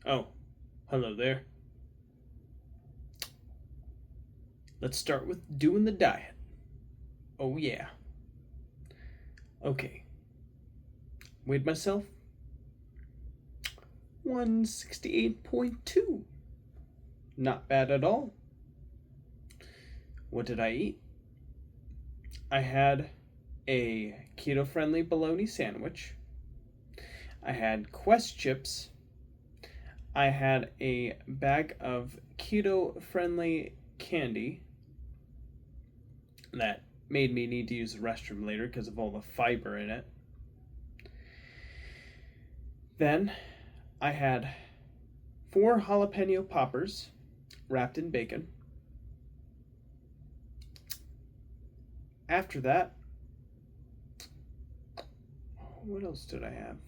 Oh, hello there. Let's start with doing the diet. Oh, yeah. Okay. Weighed myself 168.2. Not bad at all. What did I eat? I had a keto friendly bologna sandwich. I had Quest chips. I had a bag of keto friendly candy that made me need to use the restroom later because of all the fiber in it. Then I had 4 jalapeno poppers wrapped in bacon. After that, what else did I have?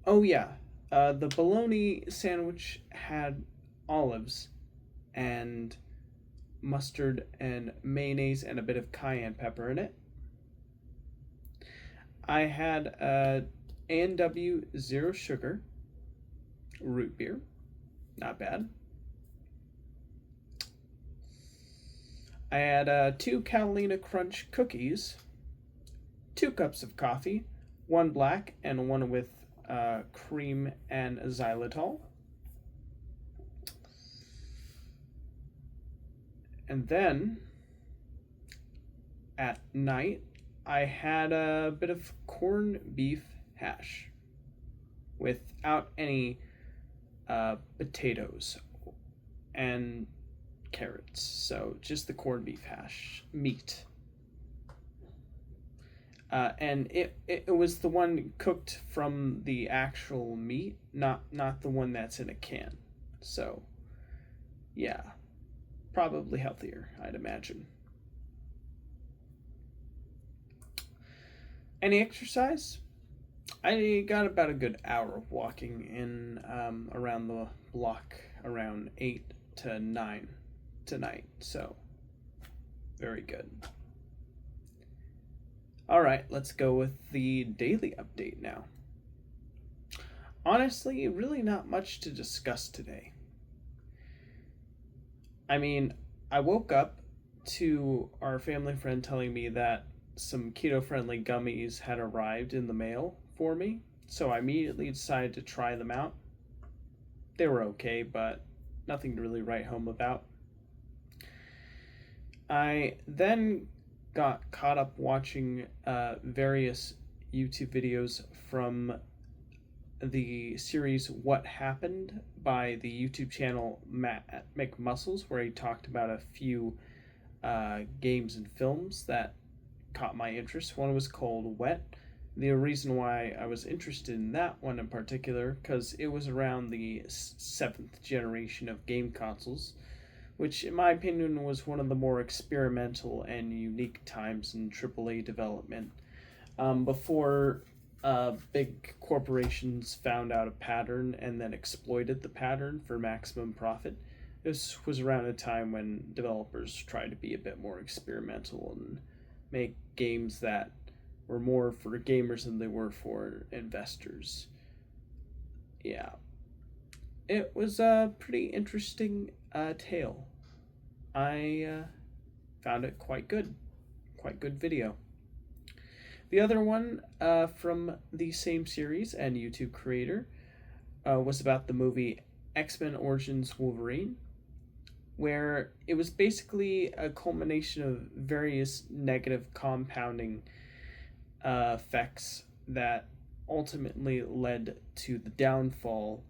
Oh, yeah. The bologna sandwich had olives and mustard and mayonnaise and a bit of cayenne pepper in it. I had A&W Zero Sugar root beer. Not bad. I had 2 Catalina Crunch cookies, 2 cups of coffee, one black and one with cream and xylitol. And then at night, I had a bit of corned beef hash without any potatoes and carrots. So just the corned beef hash, meat. And it was the one cooked from the actual meat, not the one that's in a can. So yeah, probably healthier, I'd imagine. Any exercise? I got about a good hour of walking in around the block around 8 to 9 tonight. So very good. All right, let's go with the daily update now. Honestly, really not much to discuss today. I mean, I woke up to our family friend telling me that some keto friendly gummies had arrived in the mail for me, so I immediately decided to try them out. They were okay, but nothing to really write home about. I then got caught up watching various YouTube videos from the series What Happened by the YouTube channel Matt McMuscles, where he talked about a few games and films that caught my interest. One was called Wet. The reason why I was interested in that one in particular, because it was around the seventh generation of game consoles, which, in my opinion, was one of the more experimental and unique times in AAA development. Before big corporations found out a pattern and then exploited the pattern for maximum profit. This was around a time when developers tried to be a bit more experimental and make games that were more for gamers than they were for investors. Yeah, it was a pretty interesting tale. I found it quite good video. The other one from the same series and YouTube creator was about the movie X Men Origins Wolverine, where it was basically a culmination of various negative compounding effects that ultimately led to the downfall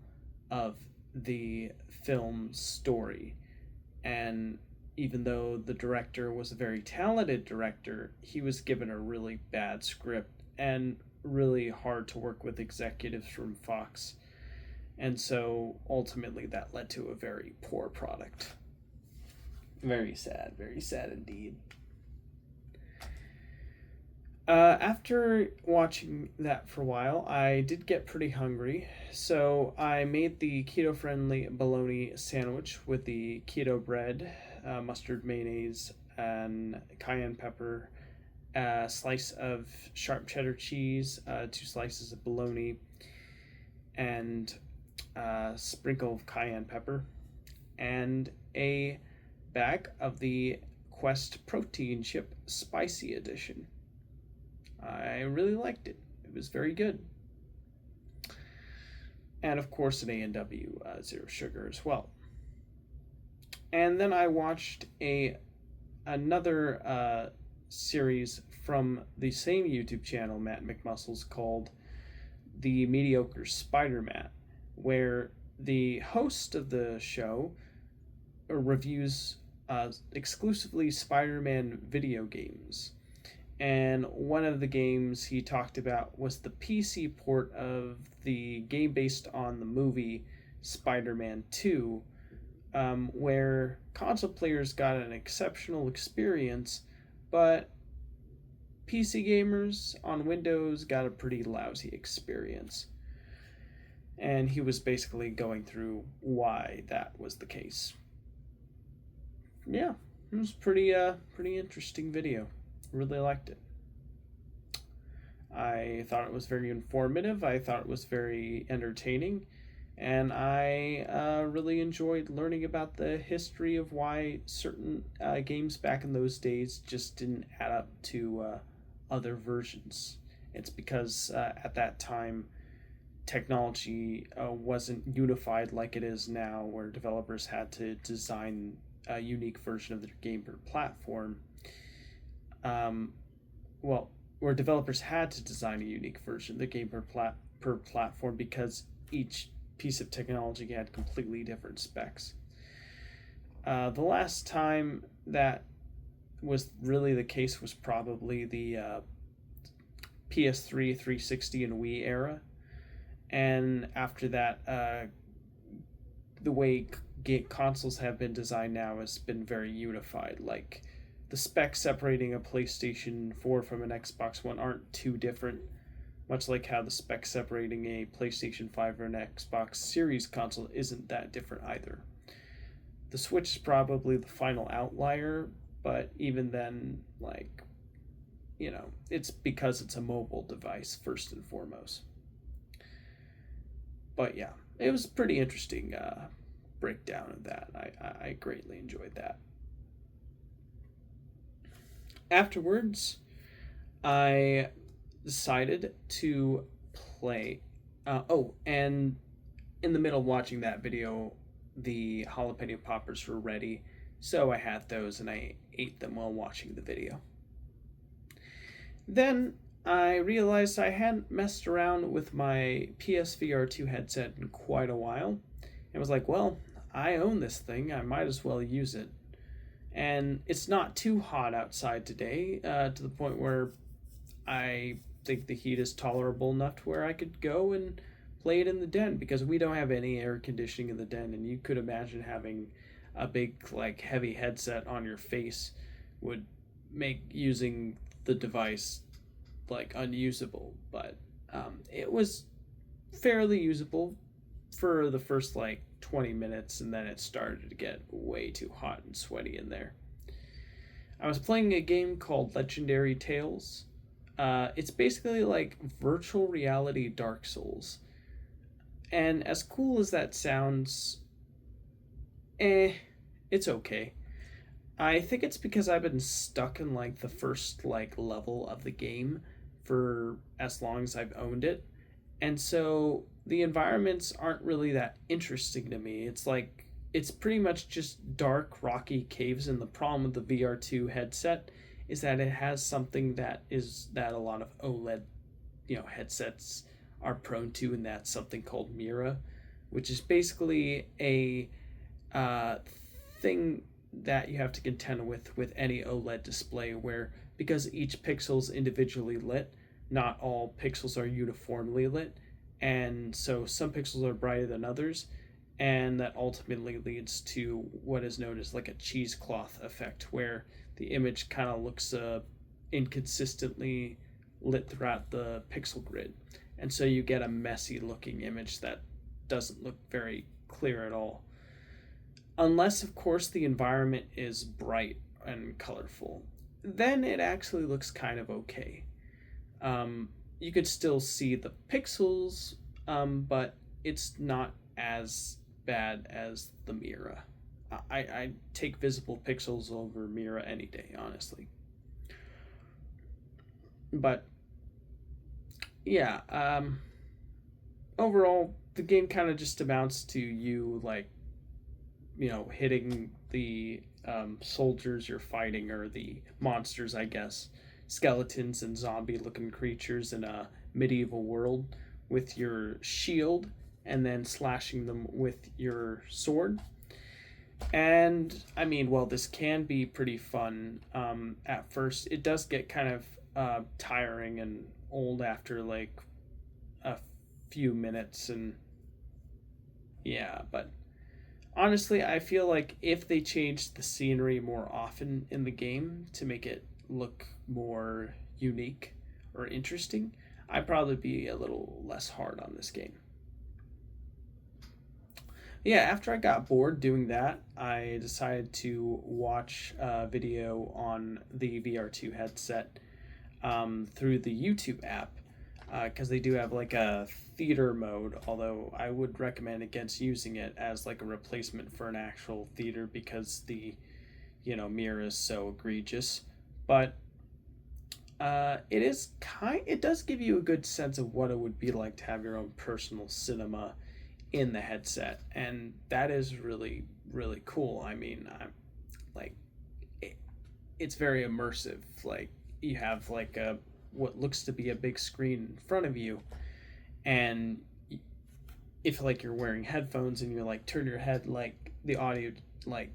of the film's story. And even though the director was a very talented director, he was given a really bad script and really hard to work with executives from Fox. And so ultimately that led to a very poor product. Very sad indeed. After watching that for a while, I did get pretty hungry, so I made the keto friendly bologna sandwich with the keto bread, mustard, mayonnaise, and cayenne pepper, a slice of sharp cheddar cheese, 2 slices of bologna, and a sprinkle of cayenne pepper, and a bag of the Quest protein chip spicy edition. I really liked it. It was very good. And of course, an A&W zero sugar as well. And then I watched another series from the same YouTube channel, Matt McMuscles, called The Mediocre Spider-Man, where the host of the show reviews exclusively Spider-Man video games. And one of the games he talked about was the PC port of the game based on the movie Spider-Man 2, where console players got an exceptional experience, but PC gamers on Windows got a pretty lousy experience. And he was basically going through why that was the case. Yeah, it was pretty interesting video. Really liked it. I thought it was very informative. I thought it was very entertaining, and I really enjoyed learning about the history of why certain games back in those days just didn't add up to other versions. It's because at that time technology wasn't unified like it is now, where developers had to design a unique version of their game per platform. Um, well, where developers had to design a unique version of the game per platform because each piece of technology had completely different specs. The last time that was really the case was probably the PS3, 360, and Wii era. And after that, the way consoles have been designed now has been very unified. Like, the specs separating a PlayStation 4 from an Xbox One aren't too different, much like how the specs separating a PlayStation 5 or an Xbox Series console isn't that different either. The Switch is probably the final outlier, but even then, like, it's because it's a mobile device first and foremost. But yeah, it was pretty interesting breakdown of that. I greatly enjoyed that. Afterwards, I decided to play. And in the middle of watching that video, the jalapeno poppers were ready, so I had those and I ate them while watching the video. Then I realized I hadn't messed around with my PSVR 2 headset in quite a while, and was like, well, I own this thing, I might as well use it. And it's not too hot outside today, to the point where I think the heat is tolerable enough to where I could go and play it in the den, because we don't have any air conditioning in the den, and you could imagine having a big, like, heavy headset on your face would make using the device, like, unusable. But it was fairly usable for the first, like, 20 minutes, and then it started to get way too hot and sweaty in there. I was playing a game called Legendary Tales. It's basically like virtual reality Dark Souls. And as cool as that sounds, it's okay. I think it's because I've been stuck in like the first like level of the game for as long as I've owned it. And so the environments aren't really that interesting to me. It's pretty much just dark, rocky caves, and the problem with the VR2 headset is that it has something that a lot of OLED, headsets are prone to, and that's something called Mira, which is basically a thing that you have to contend with any OLED display, where because each pixel is individually lit, not all pixels are uniformly lit, and so some pixels are brighter than others, and that ultimately leads to what is known as like a cheesecloth effect, where the image kind of looks inconsistently lit throughout the pixel grid, and so you get a messy looking image that doesn't look very clear at all, unless of course the environment is bright and colorful. Then it actually looks kind of okay. You could still see the pixels, but it's not as bad as the Mira. I take Visible Pixels over Mira any day, honestly. But yeah, overall, the game kind of just amounts to you like hitting the soldiers you're fighting, or the monsters, I guess, skeletons and zombie-looking creatures in a medieval world, with your shield, and then slashing them with your sword. And I mean, well, this can be pretty fun. At first, it does get kind of tiring and old after like a few minutes, and yeah, but honestly, I feel like if they changed the scenery more often in the game to make it look more unique or interesting, I'd probably be a little less hard on this game. Yeah, after I got bored doing that, I decided to watch a video on the VR2 headset through the YouTube app, because they do have like a theater mode, although I would recommend against using it as like a replacement for an actual theater, because the mirror is so egregious. But it does give you a good sense of what it would be like to have your own personal cinema in the headset, and that is really really cool. I mean, I'm like it, it's very immersive. Like, you have like a what looks to be a big screen in front of you, and if like you're wearing headphones and you like turn your head, like the audio like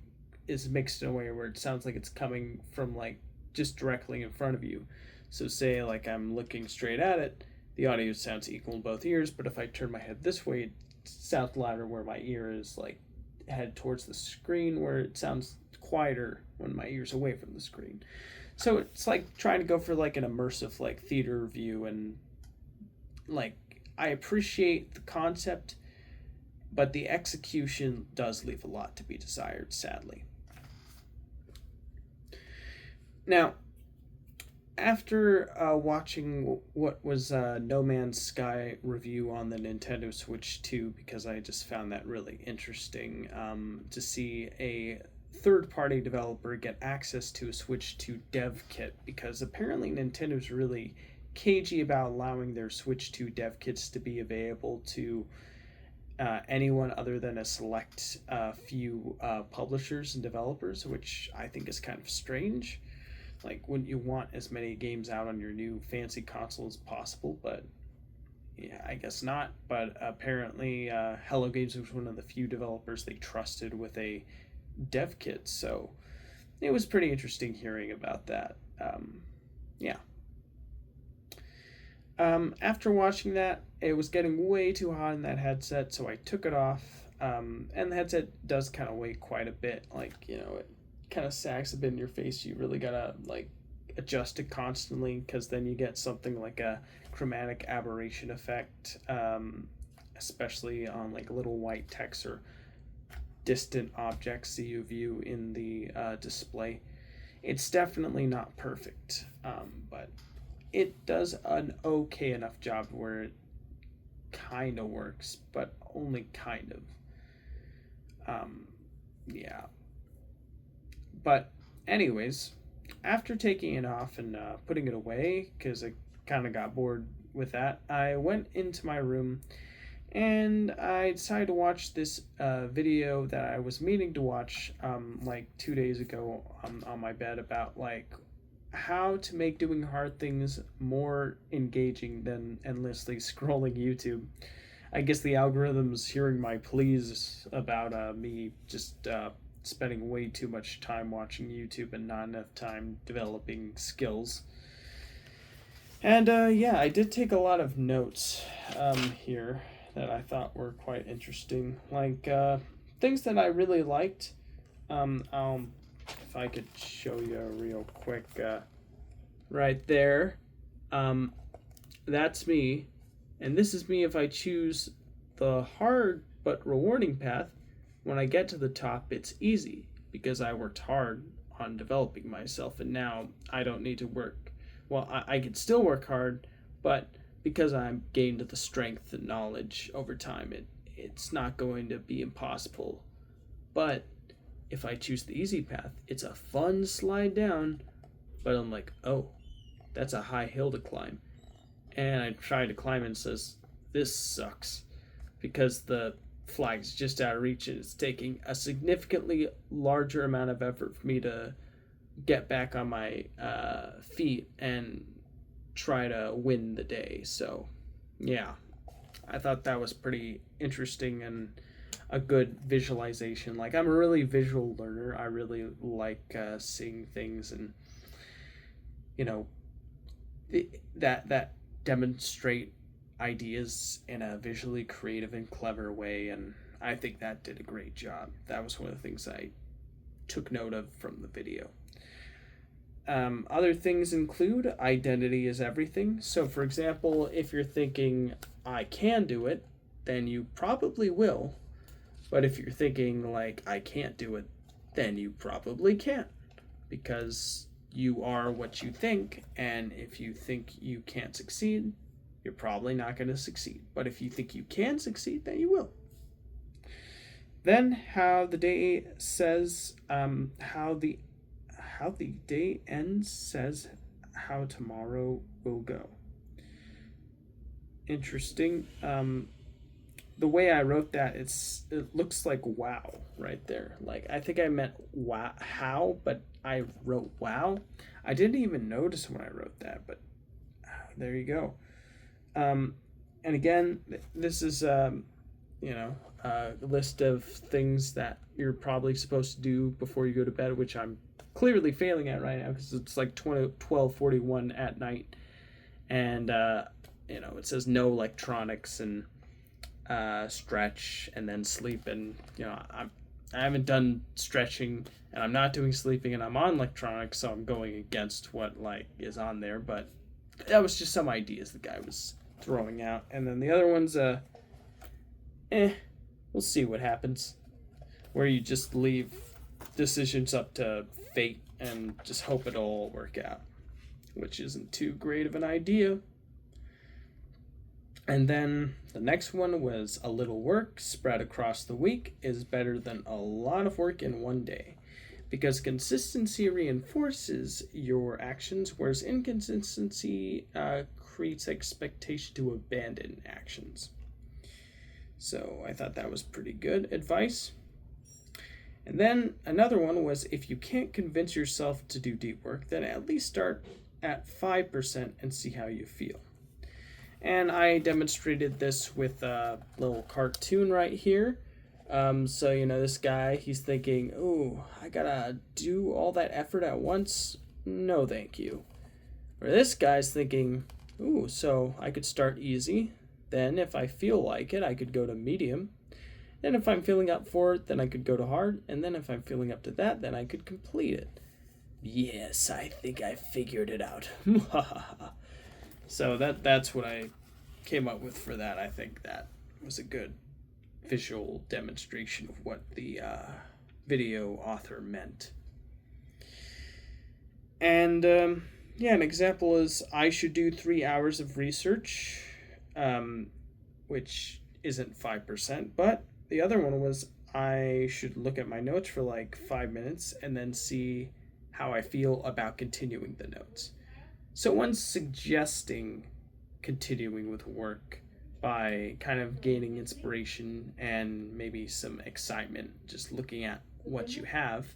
is mixed in a way where it sounds like it's coming from like just directly in front of you. So say like I'm looking straight at it, the audio sounds equal in both ears, but if I turn my head this way, it sounds louder where my ear is like head towards the screen, where it sounds quieter when my ear's away from the screen. So it's like trying to go for like an immersive like theater view, and like I appreciate the concept, but the execution does leave a lot to be desired, sadly. Now, after watching what was No Man's Sky review on the Nintendo Switch 2, because I just found that really interesting, to see a third-party developer get access to a Switch 2 dev kit, because apparently Nintendo's really cagey about allowing their Switch 2 dev kits to be available to anyone other than a select few publishers and developers, which I think is kind of strange. Like, wouldn't you want as many games out on your new fancy console as possible? But yeah, I guess not. But apparently, Hello Games was one of the few developers they trusted with a dev kit. So it was pretty interesting hearing about that. Yeah. After watching that, it was getting way too hot in that headset, so I took it off. And the headset does kind of weigh quite a bit. Like, it kind of sags a bit in your face. You really gotta like adjust it constantly, because then you get something like a chromatic aberration effect, especially on like little white text or distant objects that you view in the display. It's definitely not perfect, but it does an okay enough job where it kind of works, but only kind of. Yeah. But, anyways, after taking it off and putting it away, because I kind of got bored with that, I went into my room and I decided to watch this video that I was meaning to watch like 2 days ago on my bed, about like how to make doing hard things more engaging than endlessly scrolling YouTube. I guess the algorithm's hearing my pleas about me just spending way too much time watching YouTube and not enough time developing skills. And yeah, I did take a lot of notes here that I thought were quite interesting. Like things that I really liked. If I could show you real quick, right there. That's me, and this is me if I choose the hard but rewarding path. When I get to the top, it's easy because I worked hard on developing myself, and now I don't need to work. Well, I can still work hard, but because I've gained the strength and knowledge over time, it's not going to be impossible. But if I choose the easy path, it's a fun slide down, but I'm like, oh, that's a high hill to climb. And I try to climb and it says, this sucks, because the flag's just out of reach and it's taking a significantly larger amount of effort for me to get back on my feet and try to win the day. So, yeah, I thought that was pretty interesting and a good visualization. Like, I'm a really visual learner. I really like seeing things and, you know, that demonstrate ideas in a visually creative and clever way. And I think that did a great job. That was one of the things I took note of from the video. Other things include identity is everything. So, for example, if you're thinking, I can do it, then you probably will. But if you're thinking, like, I can't do it, then you probably can't. Because you are what you think, and if you think you can't succeed, you're probably not going to succeed. But if you think you can succeed, then you will. Then, how the day says, how the day ends says how tomorrow will go. Interesting. The way I wrote that, it looks like wow right there. Like, I think I meant wow, how, but I wrote wow. I didn't even notice when I wrote that, but there you go. And again, this is a list of things that you're probably supposed to do before you go to bed, which I'm clearly failing at right now because it's like 12:41 at night, and it says no electronics and stretch and then sleep, and I haven't done stretching and I'm not doing sleeping and I'm on electronics, so I'm going against what is on there. But that was just some ideas the guy was throwing out, and then the other one's we'll see what happens, where you just leave decisions up to fate and just hope it'll all work out, which isn't too great of an idea. And then the next one was a little work spread across the week is better than a lot of work in one day, because consistency reinforces your actions, whereas inconsistency creates expectation to abandon actions. So I thought that was pretty good advice. And then another one was, if you can't convince yourself to do deep work, then at least start at 5% and see how you feel. And I demonstrated this with a little cartoon right here. So, this guy, he's thinking, oh, I gotta do all that effort at once? No, thank you. Or this guy's thinking, ooh, so I could start easy. Then if I feel like it, I could go to medium. Then if I'm feeling up for it, then I could go to hard. And then if I'm feeling up to that, then I could complete it. Yes, I think I figured it out. So that's what I came up with for that. I think that was a good visual demonstration of what the video author meant. And an example is, I should do 3 hours of research, which isn't 5%, but the other one was, I should look at my notes for 5 minutes and then see how I feel about continuing the notes. So one's suggesting continuing with work by kind of gaining inspiration and maybe some excitement, just looking at what you have.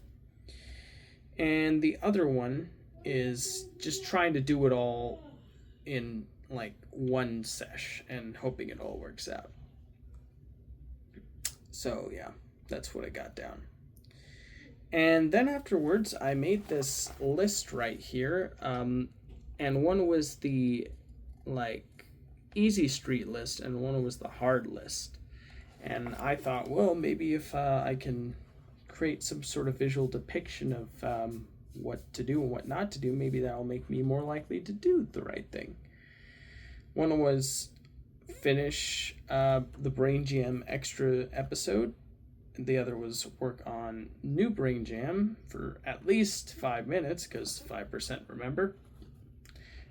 And the other one is just trying to do it all in one sesh and hoping it all works out. So yeah, that's what I got down. And then afterwards, I made this list right here. And one was the easy street list, and one was the hard list. And I thought, well, maybe if I can create some sort of visual depiction of what to do and what not to do, maybe that'll make me more likely to do the right thing. One was finish the Brain Jam extra episode. The other was work on new Brain Jam for at least 5 minutes, because 5%, remember?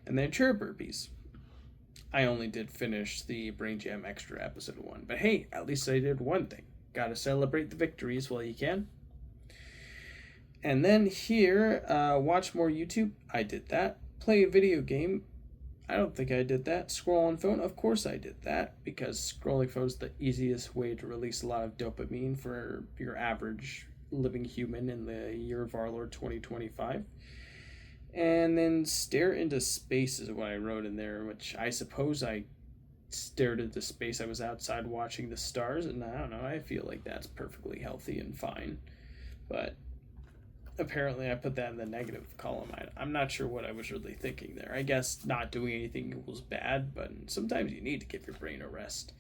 And then chair burpees. I only did finish the Brain Jam Extra episode 1. But hey, at least I did one thing. Gotta celebrate the victories while you can. And then here, watch more YouTube. I did that. Play a video game. I don't think I did that. Scroll on phone. Of course I did that, because scrolling phone is the easiest way to release a lot of dopamine for your average living human in the year of our Lord 2025. And then stare into space is what I wrote in there, which I suppose I stared into space. I was outside watching the stars, and I don't know, I feel like that's perfectly healthy and fine. But apparently I put that in the negative column. I'm not sure what I was really thinking there. I guess not doing anything equals bad, but sometimes you need to give your brain a rest.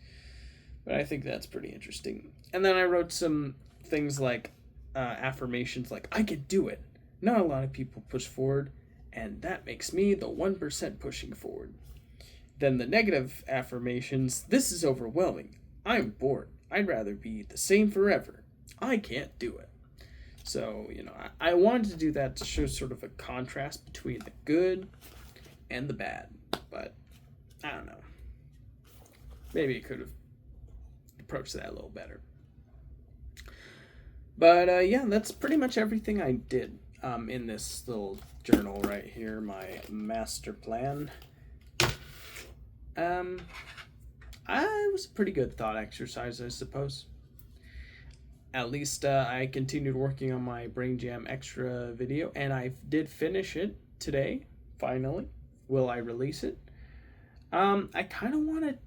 But I think that's pretty interesting. And then I wrote some things like affirmations like, I could do it. Not a lot of people push forward, and that makes me the 1% pushing forward. Then the negative affirmations, this is overwhelming. I'm bored. I'd rather be the same forever. I can't do it. So, I wanted to do that to show sort of a contrast between the good and the bad. But, I don't know. Maybe I could have approached that a little better. But, yeah, that's pretty much everything I did in this little journal right here, my master plan. It was a pretty good thought exercise, I suppose. At least I continued working on my Brain Jam Extra video, and I did finish it today, finally. Will I release it? I kind of wanted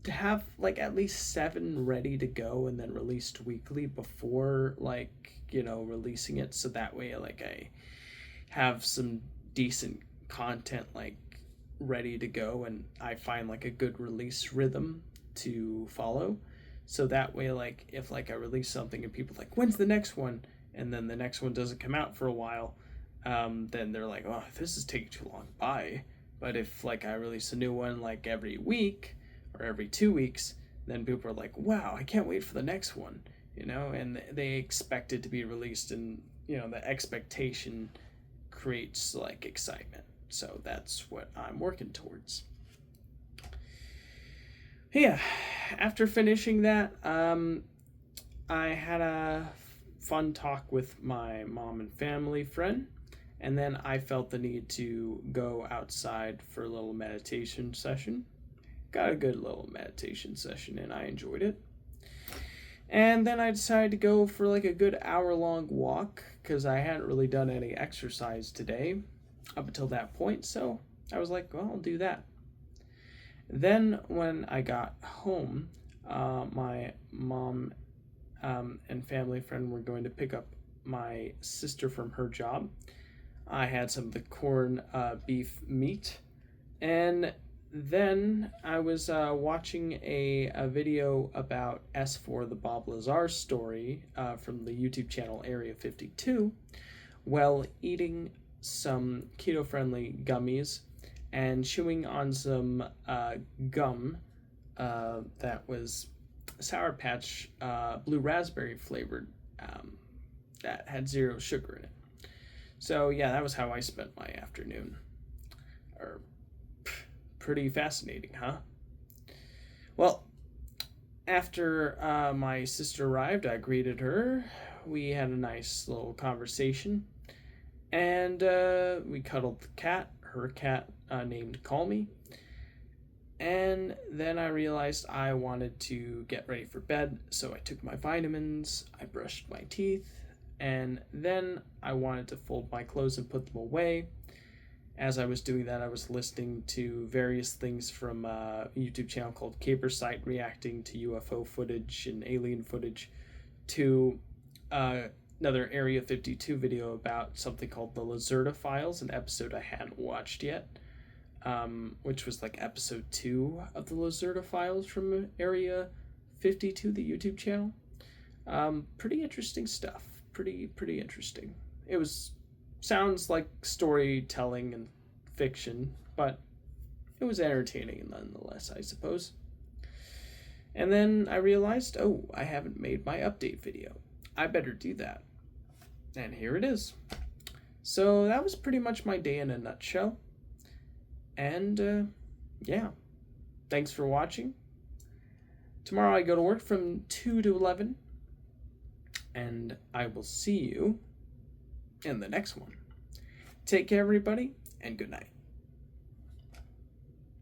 to have, at least 7 ready to go and then released weekly before, releasing it, so that way, I have some decent content, ready to go, and I find, a good release rhythm to follow. So that way, if, I release something and people when's the next one? And then the next one doesn't come out for a while, then they're like, oh, this is taking too long, bye. But if, I release a new one, every week or every 2 weeks, then people are like, wow, I can't wait for the next one, and they expect it to be released, and, the expectation creates, excitement. So that's what I'm working towards. Yeah, after finishing that, I had a fun talk with my mom and family friend, and then I felt the need to go outside for a little meditation session. Got a good little meditation session, and I enjoyed it. And then I decided to go for a good hour-long walk, because I hadn't really done any exercise today up until that point, so I was like, well, I'll do that. Then when I got home, my mom and family friend were going to pick up my sister from her job. I had some of the corned beef meat, and then I was watching a video about S4, the Bob Lazar story from the YouTube channel Area 52, while eating some keto-friendly gummies and chewing on some gum that was Sour Patch blue raspberry flavored that had 0 sugar in it. So yeah, that was how I spent my afternoon. Pretty fascinating, huh? Well, after my sister arrived, I greeted her. We had a nice little conversation, and we cuddled the cat, her cat named Call Me. And then I realized I wanted to get ready for bed, so I took my vitamins, I brushed my teeth, and then I wanted to fold my clothes and put them away. As I was doing that, I was listening to various things from a YouTube channel called Capersite, reacting to UFO footage and alien footage, to another Area 52 video about something called the Lacerda Files, an episode I hadn't watched yet, which was episode 2 of the Lacerda Files from Area 52, the YouTube channel. Pretty interesting stuff. Pretty interesting. It sounds like storytelling and fiction, but it was entertaining nonetheless, I suppose. And then I realized, oh, I haven't made my update video. I better do that. And here it is. So that was pretty much my day in a nutshell. And yeah, Thanks for watching. Tomorrow I go to work from 2 to 11, and I will see you in the next one. Take care, everybody, and good night.